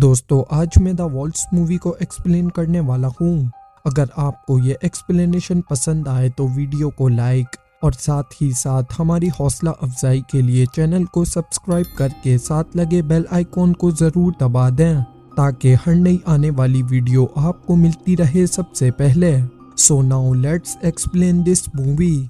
दोस्तों आज मैं द वॉल्ट्स मूवी को एक्सप्लेन करने वाला हूँ। अगर आपको ये एक्सप्लेनेशन पसंद आए तो वीडियो को लाइक और साथ ही साथ हमारी हौसला अफजाई के लिए चैनल को सब्सक्राइब करके साथ लगे बेल आइकॉन को ज़रूर दबा दें ताकि हर नई आने वाली वीडियो आपको मिलती रहे सबसे पहले। So now let's explain this movie.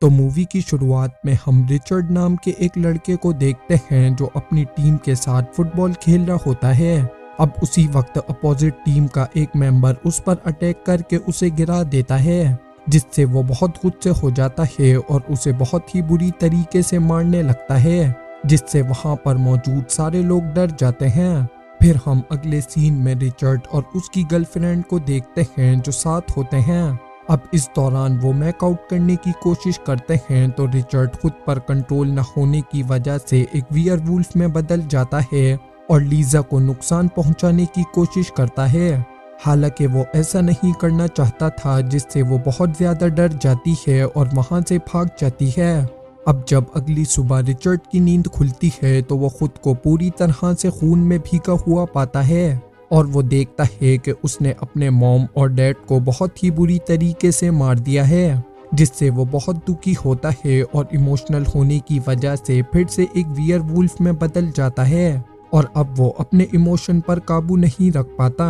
तो मूवी की शुरुआत में हम रिचर्ड नाम के एक लड़के को देखते हैं जो अपनी टीम के साथ फुटबॉल खेल रहा होता है। अब उसी वक्त अपोजिट टीम का एक मेंबर उस पर अटैक करके उसे गिरा देता है, जिससे वो बहुत गुस्से हो जाता है और उसे बहुत ही बुरी तरीके से मारने लगता है, जिससे वहां पर मौजूद सारे लोग डर जाते हैं। फिर हम अगले सीन में रिचर्ड और उसकी गर्लफ्रेंड को देखते हैं जो साथ होते हैं। अब इस दौरान वो मैकआउट करने की कोशिश करते हैं तो रिचर्ड खुद पर कंट्रोल न होने की वजह से एक वियरवुल्फ में बदल जाता है और लीजा को नुकसान पहुंचाने की कोशिश करता है। हालांकि वो ऐसा नहीं करना चाहता था, जिससे वो बहुत ज्यादा डर जाती है और वहां से भाग जाती है। अब जब अगली सुबह रिचर्ड की नींद खुलती है तो वो खुद को पूरी तरह से खून में भीगा हुआ पाता है और वो देखता है कि उसने अपने मॉम और डैड को बहुत ही बुरी तरीके से मार दिया है, जिससे वो बहुत दुखी होता है और इमोशनल होने की वजह से फिर से एक वियरवुल्फ में बदल जाता है और अब वो अपने इमोशन पर काबू नहीं रख पाता।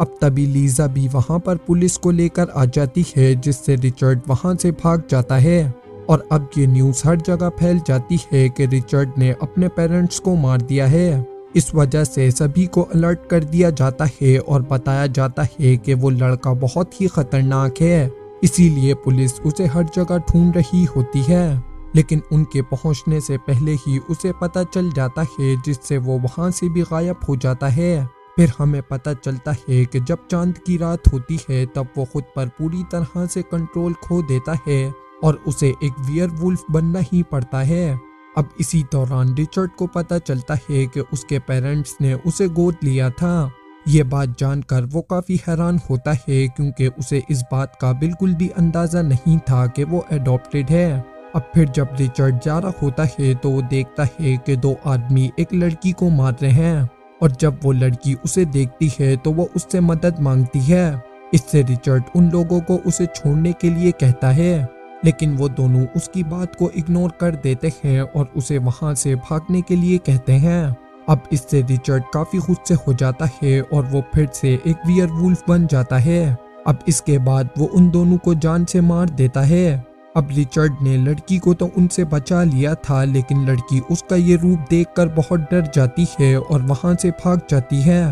अब तभी लीजा भी वहां पर पुलिस को लेकर आ जाती है, जिससे रिचर्ड वहां से भाग जाता है और अब ये न्यूज़ हर जगह फैल जाती है कि रिचर्ड ने अपने पेरेंट्स को मार दिया है। इस वजह से सभी को अलर्ट कर दिया जाता है और बताया जाता है कि वो लड़का बहुत ही खतरनाक है, इसीलिए पुलिस उसे हर जगह ढूंढ रही होती है। लेकिन उनके पहुंचने से पहले ही उसे पता चल जाता है, जिससे वो वहां से भी गायब हो जाता है। फिर हमें पता चलता है कि जब चांद की रात होती है तब वो खुद पर पूरी तरह से कंट्रोल खो देता है और उसे एक वियरवुल्फ बनना ही पड़ता है। अब इसी दौरान रिचर्ड को पता चलता है कि उसके पेरेंट्स ने उसे गोद लिया था। ये बात जानकर वो काफी हैरान होता है, क्योंकि उसे इस बात का बिल्कुल भी अंदाजा नहीं था कि वो एडॉप्टेड है। अब फिर जब रिचर्ड जा रहा होता है तो वो देखता है कि दो आदमी एक लड़की को मार रहे हैं और जब वो लड़की उसे देखती है तो वो उससे मदद मांगती है। इससे रिचर्ड उन लोगों को उसे छोड़ने के लिए कहता है, लेकिन वो दोनों उसकी बात को इग्नोर कर देते हैं और उसे वहां से भागने के लिए कहते हैं। अब इससे रिचर्ड काफी गुस्से हो जाता है और वो फिर से एक वियरवुल्फ बन जाता है। अब इसके बाद वो उन दोनों को जान से मार देता है। अब रिचर्ड ने लड़की को तो उनसे बचा लिया था, लेकिन लड़की उसका ये रूप देखकर बहुत डर जाती है और वहां से भाग जाती है।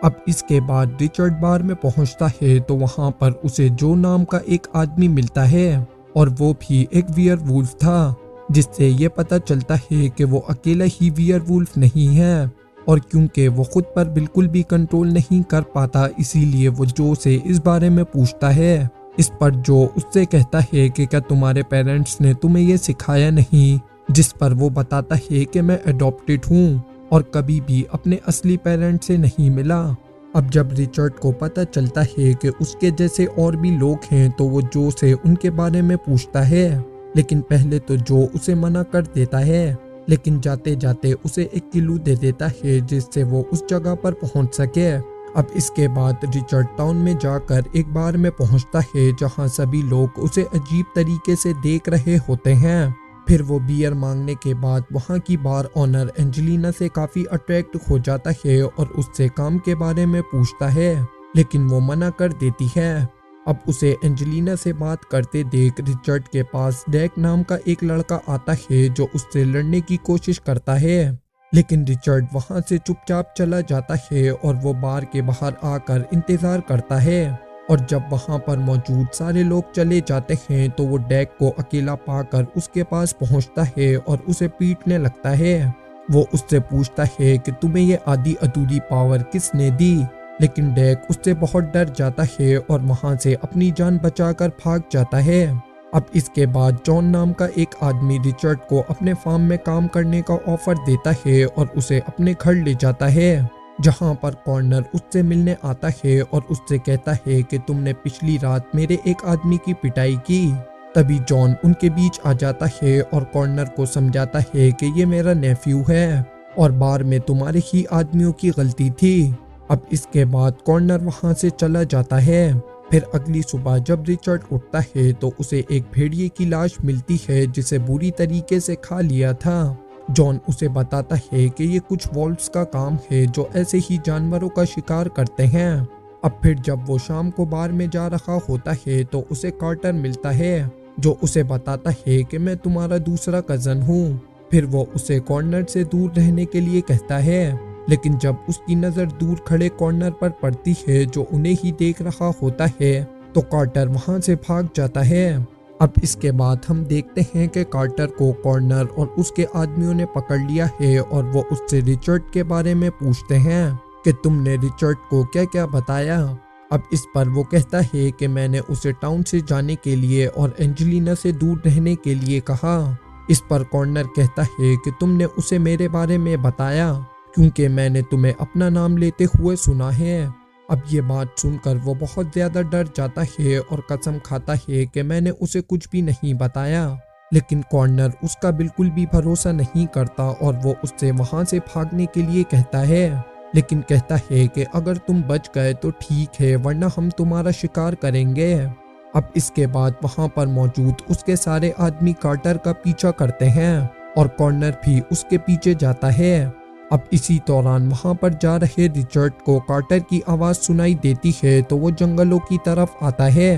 अब इसके बाद रिचर्ड बार में पहुंचता है तो वहां पर उसे जो नाम का एक आदमी मिलता है और वो भी एक वियरवुल्फ था, जिससे ये पता चलता है कि वो अकेला ही वियरवुल्फ नहीं है। और क्योंकि वो खुद पर बिल्कुल भी कंट्रोल नहीं कर पाता, इसीलिए वो जो से इस बारे में पूछता है। इस पर जो उससे कहता है कि क्या तुम्हारे पेरेंट्स ने तुम्हें ये सिखाया नहीं, जिस पर वो बताता है कि मैं अडॉप्टेड हूँ और कभी भी अपने असली पेरेंट्स से नहीं मिला। अब जब रिचर्ड को पता चलता है कि उसके जैसे और भी लोग हैं तो वो जो से उनके बारे में पूछता है, लेकिन पहले तो जो उसे मना कर देता है, लेकिन जाते जाते उसे एक क्लू दे देता है जिससे वो उस जगह पर पहुंच सके। अब इसके बाद रिचर्ड टाउन में जाकर एक बार में पहुंचता है जहां सभी लोग उसे अजीब तरीके से देख रहे होते हैं। फिर वो बियर मांगने के बाद वहाँ की बार ऑनर एंजेलिना से काफी अट्रैक्ट हो जाता है और उससे काम के बारे में पूछता है, लेकिन वो मना कर देती है। अब उसे एंजेलिना से बात करते देख रिचर्ड के पास डैक नाम का एक लड़का आता है जो उससे लड़ने की कोशिश करता है, लेकिन रिचर्ड वहाँ से चुपचाप चला जाता है और वो बार के बाहर आकर इंतजार करता है। और जब वहां पर मौजूद सारे लोग चले जाते हैं तो वो डैक को अकेला पाकर उसके पास पहुंचता है और उसे पीटने लगता है। वो उससे पूछता है कि तुम्हें ये आधी अधूरी पावर किसने दी, लेकिन डैक उससे बहुत डर जाता है और वहां से अपनी जान बचाकर भाग जाता है। अब इसके बाद जॉन नाम का एक आदमी रिचर्ड को अपने फार्म में काम करने का ऑफर देता है और उसे अपने घर ले जाता है। जहां पर कॉर्नर उससे मिलने आता है और उससे कहता है कि तुमने पिछली रात मेरे एक आदमी की पिटाई की। तभी जॉन उनके बीच आ जाता है और कॉर्नर को समझाता है कि ये मेरा नेफ्यू है और बार में तुम्हारे ही आदमियों की गलती थी। अब इसके बाद कॉर्नर वहां से चला जाता है। फिर अगली सुबह जब रिचर्ड उठता है तो उसे एक भेड़िए की लाश मिलती है जिसे बुरी तरीके से खा लिया था। जॉन उसे बताता है कि ये कुछ वॉल्व्स का काम है जो ऐसे ही जानवरों का शिकार करते हैं। अब फिर जब वो शाम को बार में जा रहा होता है तो उसे कार्टर मिलता है जो उसे बताता है कि मैं तुम्हारा दूसरा कजन हूँ। फिर वो उसे कॉर्नर से दूर रहने के लिए कहता है, लेकिन जब उसकी नज़र दूर खड़े कॉर्नर पर पड़ती है जो उन्हें ही देख रहा होता है तो कार्टर वहां से भाग जाता है। अब इसके बाद हम देखते हैं कि कार्टर को कॉर्नर और उसके आदमियों ने पकड़ लिया है और वो उससे रिचर्ड के बारे में पूछते हैं कि तुमने रिचर्ड को क्या क्या बताया। अब इस पर वो कहता है कि मैंने उसे टाउन से जाने के लिए और एंजेलिना से दूर रहने के लिए कहा। इस पर कॉर्नर कहता है कि तुमने उसे मेरे बारे में बताया क्योंकि मैंने तुम्हें अपना नाम लेते हुए सुना है। अब ये बात सुनकर वो बहुत ज़्यादा डर जाता है और कसम खाता है कि मैंने उसे कुछ भी नहीं बताया। लेकिन कॉर्नर उसका बिल्कुल भी भरोसा नहीं करता और वो उससे वहाँ से भागने के लिए कहता है, लेकिन कहता है कि अगर तुम बच गए तो ठीक है वरना हम तुम्हारा शिकार करेंगे। अब इसके बाद वहाँ पर मौजूद उसके सारे आदमी कार्टर का पीछा करते हैं और कॉर्नर भी उसके पीछे जाता है। अब इसी दौरान वहां पर जा रहे रिचर्ड को कार्टर की आवाज सुनाई देती है तो वो जंगलों की तरफ आता है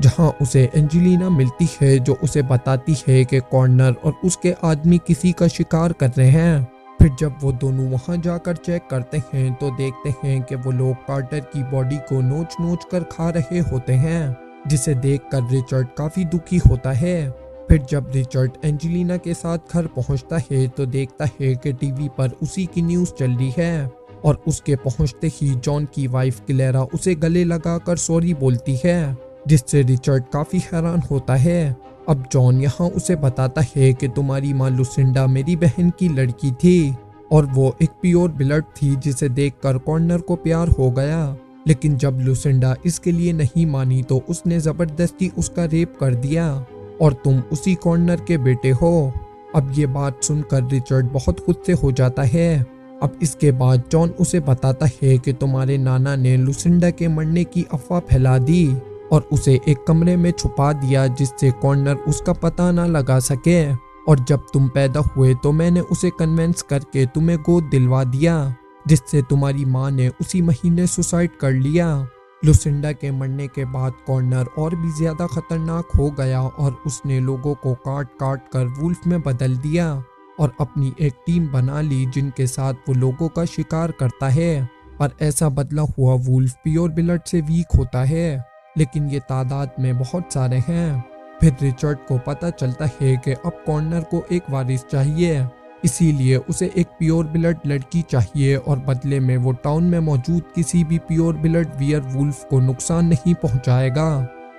जहां उसे एंजेलिना मिलती है जो उसे बताती है कि कॉर्नर और उसके आदमी किसी का शिकार कर रहे हैं। फिर जब वो दोनों वहां जाकर चेक करते हैं तो देखते हैं कि वो लोग कार्टर की बॉडी को नोच नोच कर खा रहे होते हैं, जिसे देखकर रिचर्ड काफी दुखी होता है। फिर जब रिचर्ड एंजेलिना के साथ घर पहुंचता है तो देखता है कि टीवी पर उसी की न्यूज़ चल रही है और उसके पहुंचते ही जॉन की वाइफ क्लेरा उसे गले लगाकर सॉरी बोलती है, जिससे रिचर्ड काफ़ी हैरान होता है। अब जॉन यहाँ उसे बताता है कि तुम्हारी माँ लुसिंडा मेरी बहन की लड़की थी और वो एक प्योर ब्लड थी जिसे देखकर कॉर्नर को प्यार हो गया। लेकिन जब लुसिंडा इसके लिए नहीं मानी तो उसने ज़बरदस्ती उसका रेप कर दिया और तुम उसी कॉर्नर के बेटे हो। अब ये बात सुनकर रिचर्ड बहुत गुस्से हो जाता है। अब इसके बाद जॉन उसे बताता है कि तुम्हारे नाना ने लुसिंडा के मरने की अफवाह फैला दी और उसे एक कमरे में छुपा दिया जिससे कॉर्नर उसका पता ना लगा सके, और जब तुम पैदा हुए तो मैंने उसे कन्विंस करके तुम्हें गोद दिलवा दिया जिससे तुम्हारी माँ ने उसी महीने सुसाइड कर लिया। लुसिंडा के मरने के बाद कॉर्नर और भी ज्यादा खतरनाक हो गया और उसने लोगों को काट काट कर वुल्फ में बदल दिया और अपनी एक टीम बना ली जिनके साथ वो लोगों का शिकार करता है। पर ऐसा बदला हुआ वुल्फ प्योर ब्लड से वीक होता है, लेकिन ये तादाद में बहुत सारे हैं। फिर रिचर्ड को पता चलता है कि अब कॉर्नर को एक वारिस चाहिए, इसीलिए उसे एक प्योर ब्लड लड़की चाहिए और बदले में वो टाउन में मौजूद किसी भी प्योर ब्लड वियर वुल्फ को नुकसान नहीं पहुंचाएगा।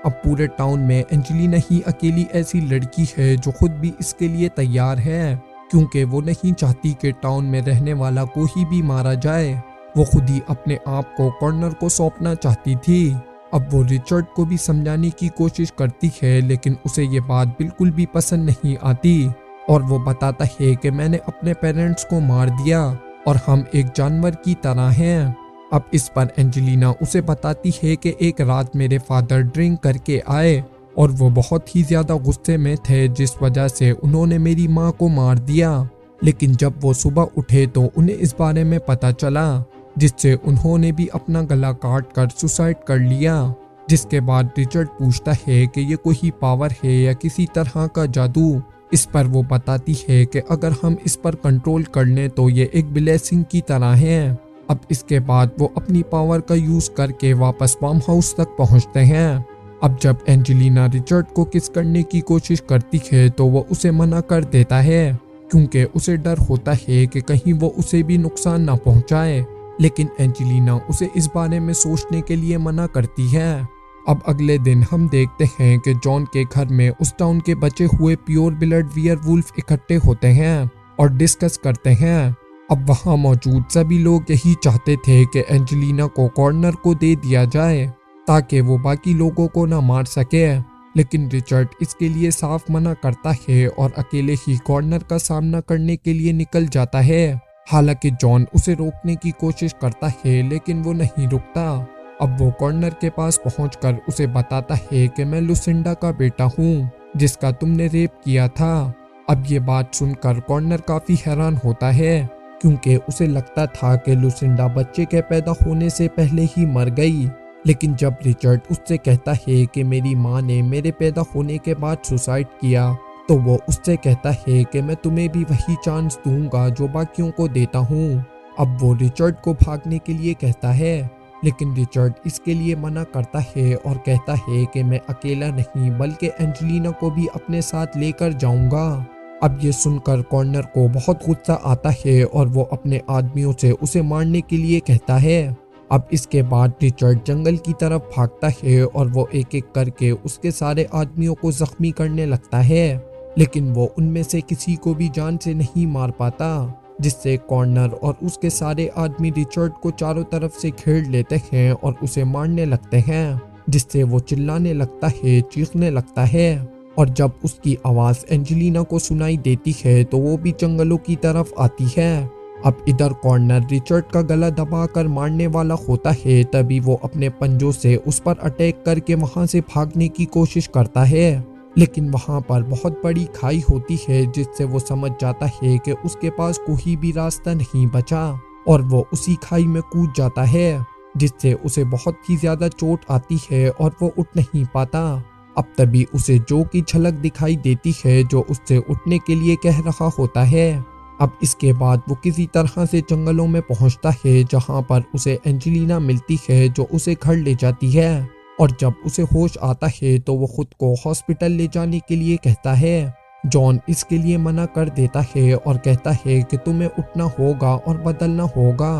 अब पूरे टाउन में एंजेलिना ही अकेली ऐसी लड़की है जो खुद भी इसके लिए तैयार है, क्योंकि वो नहीं चाहती कि टाउन में रहने वाला कोई भी मारा जाए। वो खुद ही अपने आप को कॉर्नर को सौंपना चाहती थी। अब वो रिचर्ड को भी समझाने की कोशिश करती है, लेकिन उसे ये बात बिल्कुल भी पसंद नहीं आती और वो बताता है कि मैंने अपने पेरेंट्स को मार दिया और हम एक जानवर की तरह हैं। अब इस पर एंजेलिना उसे बताती है कि एक रात मेरे फादर ड्रिंक करके आए और वो बहुत ही ज़्यादा गुस्से में थे जिस वजह से उन्होंने मेरी माँ को मार दिया। लेकिन जब वो सुबह उठे तो उन्हें इस बारे में पता चला, जिससे उन्होंने भी अपना गला काट कर सुसाइड कर लिया। जिसके बाद रिचर्ड पूछता है कि ये कोई पावर है या किसी तरह का जादू। इस पर वो बताती है कि अगर हम इस पर कंट्रोल कर लें तो ये एक ब्लेसिंग की तरह है। अब इसके बाद वो अपनी पावर का यूज़ करके वापस फार्म हाउस तक पहुंचते हैं। अब जब एंजेलिना रिचर्ड को किस करने की कोशिश करती है तो वो उसे मना कर देता है, क्योंकि उसे डर होता है कि कहीं वो उसे भी नुकसान ना पहुंचाए। लेकिन एंजेलिना उसे इस बारे में सोचने के लिए मना करती है। अब अगले दिन हम देखते हैं कि जॉन के घर में उस टाउन के बचे हुए प्योर ब्लड वियर वुल्फ इकट्ठे होते हैं और डिस्कस करते हैं। अब वहाँ मौजूद सभी लोग यही चाहते थे कि एंजेलिना को कॉर्नर को दे दिया जाए ताकि वो बाकी लोगों को ना मार सके, लेकिन रिचर्ड इसके लिए साफ मना करता है और अकेले ही कॉर्नर का सामना करने के लिए निकल जाता है। हालांकि जॉन उसे रोकने की कोशिश करता है लेकिन वो नहीं रुकता। अब वो कॉर्नर के पास पहुंचकर उसे बताता है कि मैं लुसिंडा का बेटा हूँ जिसका तुमने रेप किया था। अब ये बात सुनकर कॉर्नर काफी हैरान होता है क्योंकि उसे लगता था कि लुसिंडा बच्चे के पैदा होने से पहले ही मर गई। लेकिन जब रिचर्ड उससे कहता है कि मेरी माँ ने मेरे पैदा होने के बाद सुसाइड किया, तो वो उससे कहता है कि मैं तुम्हें भी वही चांस दूंगा जो बाकियों को देता हूँ। अब वो रिचर्ड को भागने के लिए कहता है लेकिन रिचर्ड इसके लिए मना करता है और कहता है कि मैं अकेला नहीं बल्कि एंजेलिना को भी अपने साथ लेकर जाऊंगा। अब ये सुनकर कॉर्नर को बहुत गुस्सा आता है और वो अपने आदमियों से उसे मारने के लिए कहता है। अब इसके बाद रिचर्ड जंगल की तरफ भागता है और वो एक एक करके उसके सारे आदमियों को जख्मी करने लगता है, लेकिन वो उनमें से किसी को भी जान से नहीं मार पाता, जिससे कॉर्नर और उसके सारे आदमी रिचर्ड को चारों तरफ से घेर लेते हैं और उसे मारने लगते हैं, जिससे वो चिल्लाने लगता है, चीखने लगता है। और जब उसकी आवाज़ एंजेलिना को सुनाई देती है तो वो भी जंगलों की तरफ आती है। अब इधर कॉर्नर रिचर्ड का गला दबाकर मारने वाला होता है, तभी वो अपने पंजों से उस पर अटैक करके वहां से भागने की कोशिश करता है, लेकिन वहां पर बहुत बड़ी खाई होती है जिससे वो समझ जाता है कि उसके पास कोई भी रास्ता नहीं बचा और वो उसी खाई में कूद जाता है, जिससे उसे बहुत ही ज्यादा चोट आती है और वो उठ नहीं पाता। अब तभी उसे जो की झलक दिखाई देती है जो उससे उठने के लिए कह रहा होता है। अब इसके बाद वो किसी तरह से जंगलों में पहुंचता है जहां पर उसे एंजेलिना मिलती है जो उसे घर ले जाती है, और जब उसे होश आता है तो वो खुद को हॉस्पिटल ले जाने के लिए कहता है। जॉन इसके लिए मना कर देता है और कहता है कि तुम्हें उठना होगा और बदलना होगा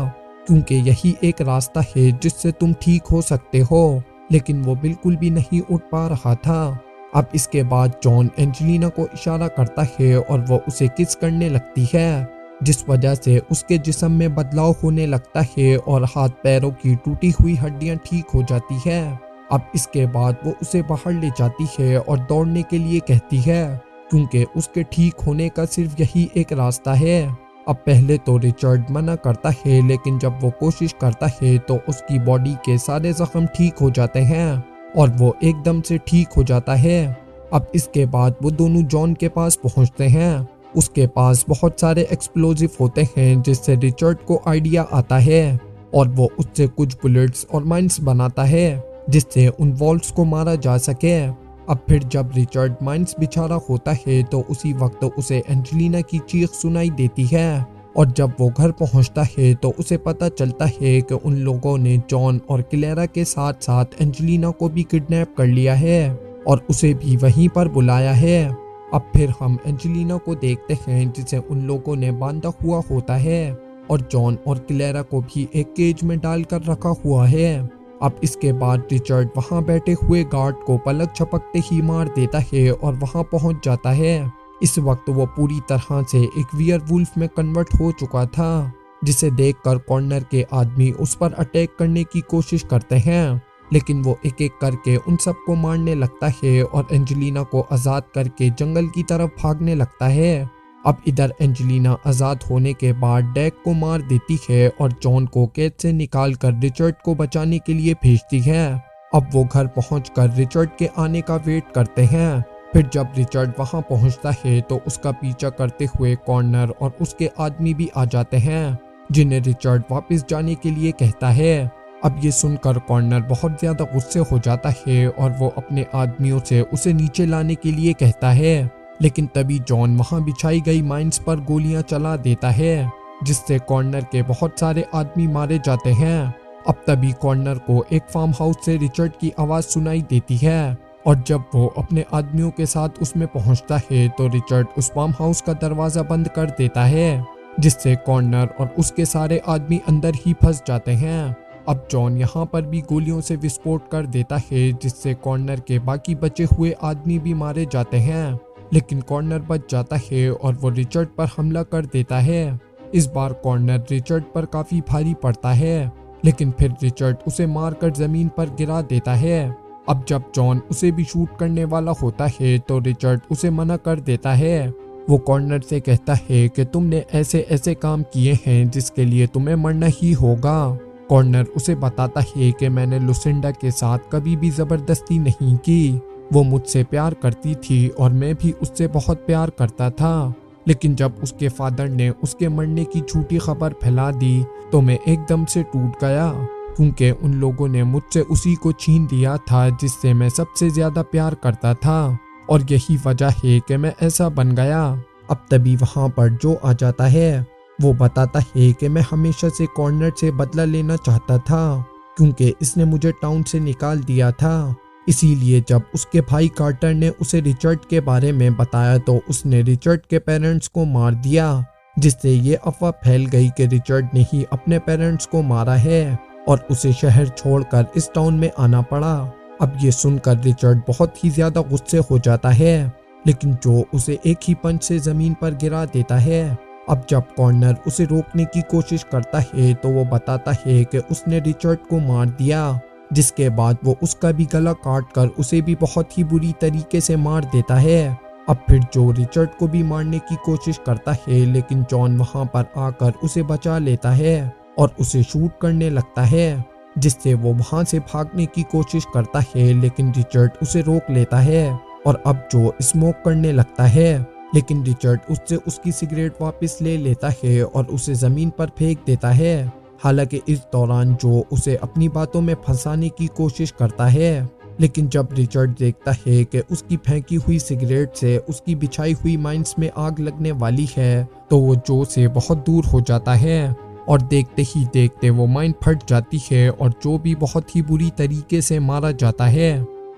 क्योंकि यही एक रास्ता है जिससे तुम ठीक हो सकते हो, लेकिन वो बिल्कुल भी नहीं उठ पा रहा था। अब इसके बाद जॉन एंजेलिना को इशारा करता है और वो उसे किस करने लगती है, जिस वजह से उसके जिस्म में बदलाव होने लगता है और हाथ पैरों की टूटी हुई हड्डियां ठीक हो जाती है। अब इसके बाद वो उसे बाहर ले जाती है और दौड़ने के लिए कहती है क्योंकि उसके ठीक होने का सिर्फ यही एक रास्ता है। अब पहले तो रिचर्ड मना करता है, लेकिन जब वो कोशिश करता है तो उसकी बॉडी के सारे जख्म ठीक हो जाते हैं और वो एकदम से ठीक हो जाता है। अब इसके बाद वो दोनों जॉन के पास पहुंचते हैं। उसके पास बहुत सारे एक्सप्लोजिव होते हैं जिससे रिचर्ड को आइडिया आता है और वो उससे कुछ बुलेट्स और माइंस बनाता है जिससे उन वॉल्स को मारा जा सके। अब फिर जब रिचर्ड माइंस बिछा रहा होता है तो उसी वक्त उसे एंजेलिना की चीख सुनाई देती है और जब वो घर पहुंचता है तो उसे पता चलता है कि उन लोगों ने जॉन और क्लेरा के साथ साथ एंजेलिना को भी किडनैप कर लिया है और उसे भी वहीं पर बुलाया है। अब फिर हम एंजेलिना को देखते हैं जिसे उन लोगों ने बांधा हुआ होता है और जॉन और क्लेरा को भी एक केज में डालकर रखा हुआ है। अब इसके बाद रिचर्ड वहां बैठे हुए गार्ड को पलक झपकते ही मार देता है और वहां पहुंच जाता है। इस वक्त वो पूरी तरह से एक वियरवुल्फ में कन्वर्ट हो चुका था, जिसे देखकर कॉर्नर के आदमी उस पर अटैक करने की कोशिश करते हैं, लेकिन वो एक एक करके उन सबको मारने लगता है और एंजेलिना को आज़ाद करके जंगल की तरफ भागने लगता है। अब इधर एंजेलिना आज़ाद होने के बाद डैग को मार देती है और जॉन को कैद से निकालकर रिचर्ड को बचाने के लिए भेजती है। अब वो घर पहुंचकर रिचर्ड के आने का वेट करते हैं। फिर जब रिचर्ड वहां पहुंचता है तो उसका पीछा करते हुए कॉर्नर और उसके आदमी भी आ जाते हैं, जिन्हें रिचर्ड वापस जाने के लिए कहता है। अब ये सुनकर कॉर्नर बहुत ज्यादा गुस्से हो जाता है और वो अपने आदमियों से उसे नीचे लाने के लिए कहता है, लेकिन तभी जॉन वहां बिछाई गई माइंस पर गोलियां चला देता है, जिससे कॉर्नर के बहुत सारे आदमी मारे जाते हैं। अब तभी कॉर्नर को एक फार्म हाउस से रिचर्ड की आवाज सुनाई देती है और जब वो अपने आदमियों के साथ उसमें पहुंचता है तो रिचर्ड उस फार्म हाउस का दरवाजा बंद कर देता है, जिससे कॉर्नर और उसके सारे आदमी अंदर ही फंस जाते हैं। अब जॉन यहाँ पर भी गोलियों से विस्फोट कर देता है, जिससे कॉर्नर के बाकी बचे हुए आदमी भी मारे जाते हैं, लेकिन कॉर्नर बच जाता है और वो रिचर्ड पर हमला कर देता है। इस बार कॉर्नर रिचर्ड पर काफी भारी पड़ता है, लेकिन फिर रिचर्ड उसे मारकर जमीन पर गिरा देता है। अब जब जॉन उसे भी शूट करने वाला होता है तो रिचर्ड उसे मना कर देता है। वो कॉर्नर से कहता है कि तुमने ऐसे ऐसे काम किए हैं जिसके लिए तुम्हें मरना ही होगा। कॉर्नर उसे बताता है कि मैंने लुसिंडा के साथ कभी भी जबरदस्ती नहीं की। वो मुझसे प्यार करती थी और मैं भी उससे बहुत प्यार करता था, लेकिन जब उसके फादर ने उसके मरने की झूठी खबर फैला दी तो मैं एकदम से टूट गया, क्योंकि उन लोगों ने मुझसे उसी को छीन लिया था जिससे मैं सबसे ज्यादा प्यार करता था, और यही वजह है कि मैं ऐसा बन गया। अब तभी वहां पर जो आ जाता है। वो बताता है कि मैं हमेशा से कॉर्नर से बदला लेना चाहता था, क्योंकि इसने मुझे टाउन से निकाल दिया था। इसीलिए जब उसके भाई कार्टर ने उसे रिचर्ड के बारे में बताया तो उसने रिचर्ड के पेरेंट्स को मार दिया, जिससे ये अफवाह फैल गई कि रिचर्ड ने ही अपने पेरेंट्स को मारा है और उसे शहर छोड़कर इस टाउन में आना पड़ा। अब ये सुनकर रिचर्ड बहुत ही ज्यादा गुस्से हो जाता है, लेकिन जो उसे एक ही पंच से जमीन पर गिरा देता है। अब जब कॉर्नर उसे रोकने की कोशिश करता है तो वो बताता है कि उसने रिचर्ड को मार दिया, जिसके बाद वो उसका भी गला काट कर उसे भी बहुत ही बुरी तरीके से मार देता है। अब फिर जो रिचर्ड को भी मारने की कोशिश करता है, लेकिन जॉन वहां पर आकर उसे बचा लेता है और उसे शूट करने लगता है, जिससे वो वहां से भागने की कोशिश करता है, लेकिन रिचर्ड उसे रोक लेता है और अब जो स्मोक करने लगता है, लेकिन रिचर्ड उससे उसकी सिगरेट वापस ले लेता है और उसे जमीन पर फेंक देता है। हालांकि इस दौरान जो उसे अपनी बातों में फंसाने की कोशिश करता है, लेकिन जब रिचर्ड देखता है कि उसकी फेंकी हुई सिगरेट से उसकी बिछाई हुई माइंस में आग लगने वाली है, तो वो जो से बहुत दूर हो जाता है और देखते ही देखते वो माइन फट जाती है और जो भी बहुत ही बुरी तरीके से मारा जाता है।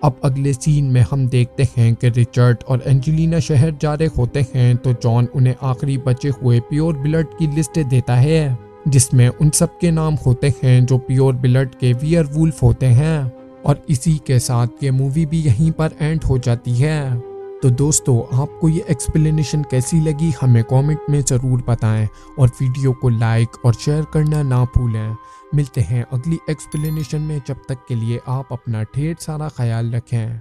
अब अगले सीन में हम देखते हैं कि रिचर्ड और एंजेलिना शहर जा रहे होते हैं, तो जॉन उन्हें आखिरी बचे हुए प्योर ब्लड की लिस्ट देता है, जिसमें उन सब के नाम होते हैं जो प्योर ब्लड के वियरवुल्फ होते हैं। और इसी के साथ ये मूवी भी यहीं पर एंड हो जाती है। तो दोस्तों, आपको ये एक्सप्लेनेशन कैसी लगी हमें कमेंट में ज़रूर बताएं और वीडियो को लाइक और शेयर करना ना भूलें। मिलते हैं अगली एक्सप्लेनेशन में, जब तक के लिए आप अपना ढेर सारा ख्याल रखें।